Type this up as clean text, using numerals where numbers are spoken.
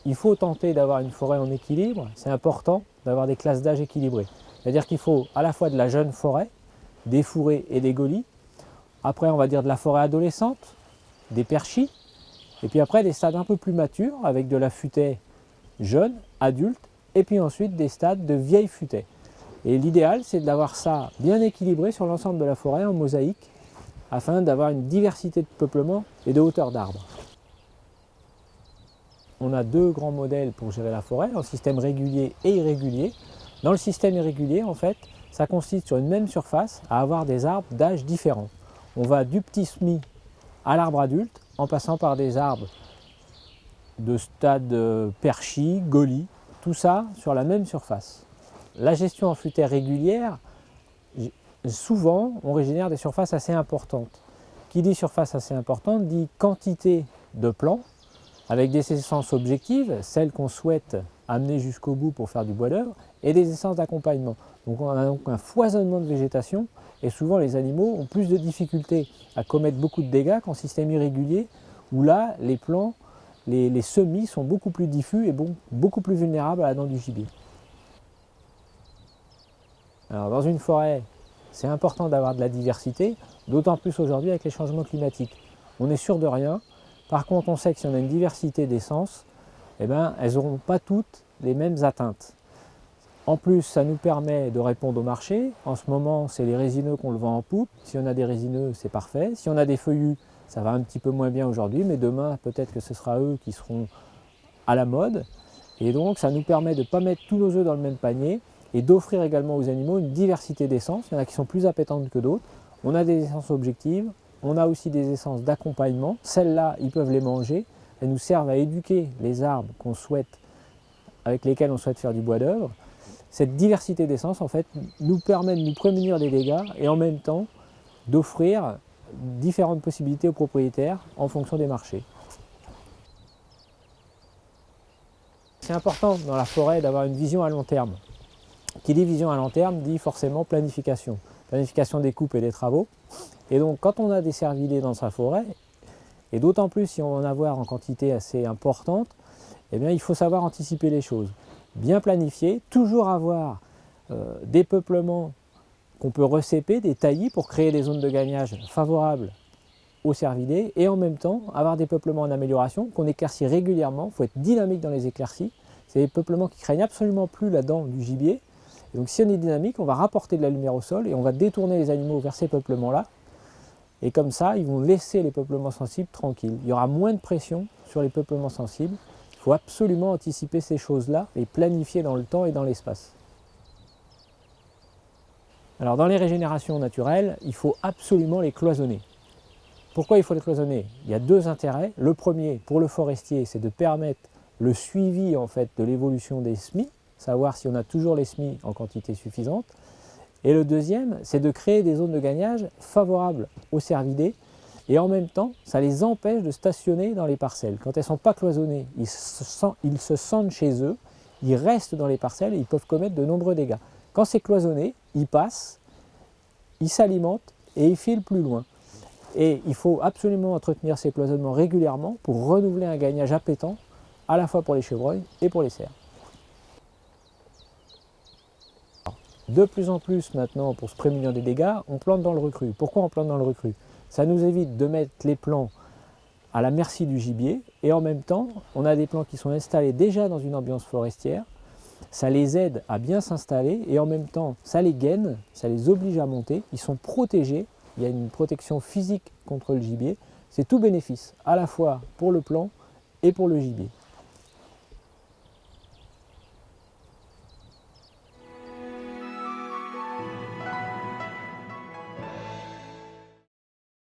il faut tenter d'avoir une forêt en équilibre. C'est important d'avoir des classes d'âge équilibrées. C'est-à-dire qu'il faut à la fois de la jeune forêt, des fourrés et des gaulies. Après, on va dire de la forêt adolescente, des perchis. Et puis après, des stades un peu plus matures avec de la futaie jeune, adulte. Et puis ensuite, des stades de vieille futaie. Et l'idéal, c'est d'avoir ça bien équilibré sur l'ensemble de la forêt en mosaïque afin d'avoir une diversité de peuplement et de hauteur d'arbres. On a deux grands modèles pour gérer la forêt, un système régulier et irrégulier. Dans le système irrégulier, en fait, ça consiste sur une même surface à avoir des arbres d'âge différents. On va du petit semis à l'arbre adulte en passant par des arbres de stade perchi, gaulis, tout ça sur la même surface. La gestion en futaie régulière, souvent on régénère des surfaces assez importantes. Qui dit surface assez importante dit quantité de plants avec des essences objectives, celles qu'on souhaite amener jusqu'au bout pour faire du bois d'œuvre, et des essences d'accompagnement. Donc on a donc un foisonnement de végétation, et souvent les animaux ont plus de difficultés à commettre beaucoup de dégâts qu'en système irrégulier, où là les plants, les semis sont beaucoup plus diffus et beaucoup plus vulnérables à la dent du gibier. Alors dans une forêt, c'est important d'avoir de la diversité, d'autant plus aujourd'hui avec les changements climatiques. On n'est sûr de rien. Par contre, on sait que si on a une diversité d'essences, elles n'auront pas toutes les mêmes atteintes. En plus, ça nous permet de répondre au marché. En ce moment, c'est les résineux qu'on le vend en poupe. Si on a des résineux, c'est parfait. Si on a des feuillus, ça va un petit peu moins bien aujourd'hui, mais demain, peut-être que ce sera eux qui seront à la mode. Et donc, ça nous permet de ne pas mettre tous nos œufs dans le même panier et d'offrir également aux animaux une diversité d'essences. Il y en a qui sont plus appétentes que d'autres. On a des essences objectives. On a aussi des essences d'accompagnement. Celles-là, ils peuvent les manger. Elles nous servent à éduquer les arbres avec lesquels on souhaite faire du bois d'œuvre. Cette diversité d'essences, en fait, nous permet de nous prémunir des dégâts et en même temps d'offrir différentes possibilités aux propriétaires en fonction des marchés. C'est important dans la forêt d'avoir une vision à long terme. Qui dit vision à long terme dit forcément planification. Planification des coupes et des travaux. Et donc quand on a des cervidés dans sa forêt, et d'autant plus si on va en avoir en quantité assez importante, eh bien, il faut savoir anticiper les choses. Bien planifier, toujours avoir des peuplements qu'on peut recéper, des taillis pour créer des zones de gagnage favorables aux cervidés et en même temps avoir des peuplements en amélioration qu'on éclaircit régulièrement. Il faut être dynamique dans les éclaircies. C'est des peuplements qui craignent absolument plus la dent du gibier. Et donc si on est dynamique, on va rapporter de la lumière au sol et on va détourner les animaux vers ces peuplements-là. Et comme ça, ils vont laisser les peuplements sensibles tranquilles. Il y aura moins de pression sur les peuplements sensibles. Il faut absolument anticiper ces choses-là et planifier dans le temps et dans l'espace. Alors dans les régénérations naturelles, il faut absolument les cloisonner. Pourquoi il faut les cloisonner? Il y a deux intérêts. Le premier, pour le forestier, c'est de permettre le suivi en fait, de l'évolution des semis, savoir si on a toujours les semis en quantité suffisante. Et le deuxième, c'est de créer des zones de gagnage favorables aux cervidés et en même temps, ça les empêche de stationner dans les parcelles. Quand elles ne sont pas cloisonnées, ils se sentent chez eux, ils restent dans les parcelles et ils peuvent commettre de nombreux dégâts. Quand c'est cloisonné, ils passent, ils s'alimentent et ils filent plus loin. Et il faut absolument entretenir ces cloisonnements régulièrement pour renouveler un gagnage appétant à la fois pour les chevreuils et pour les cerfs. De plus en plus maintenant, pour se prémunir des dégâts, on plante dans le recru. Pourquoi on plante dans le recru? Ça nous évite de mettre les plants à la merci du gibier et en même temps, on a des plants qui sont installés déjà dans une ambiance forestière. Ça les aide à bien s'installer et en même temps, ça les gaine, ça les oblige à monter. Ils sont protégés, il y a une protection physique contre le gibier. C'est tout bénéfice, à la fois pour le plant et pour le gibier.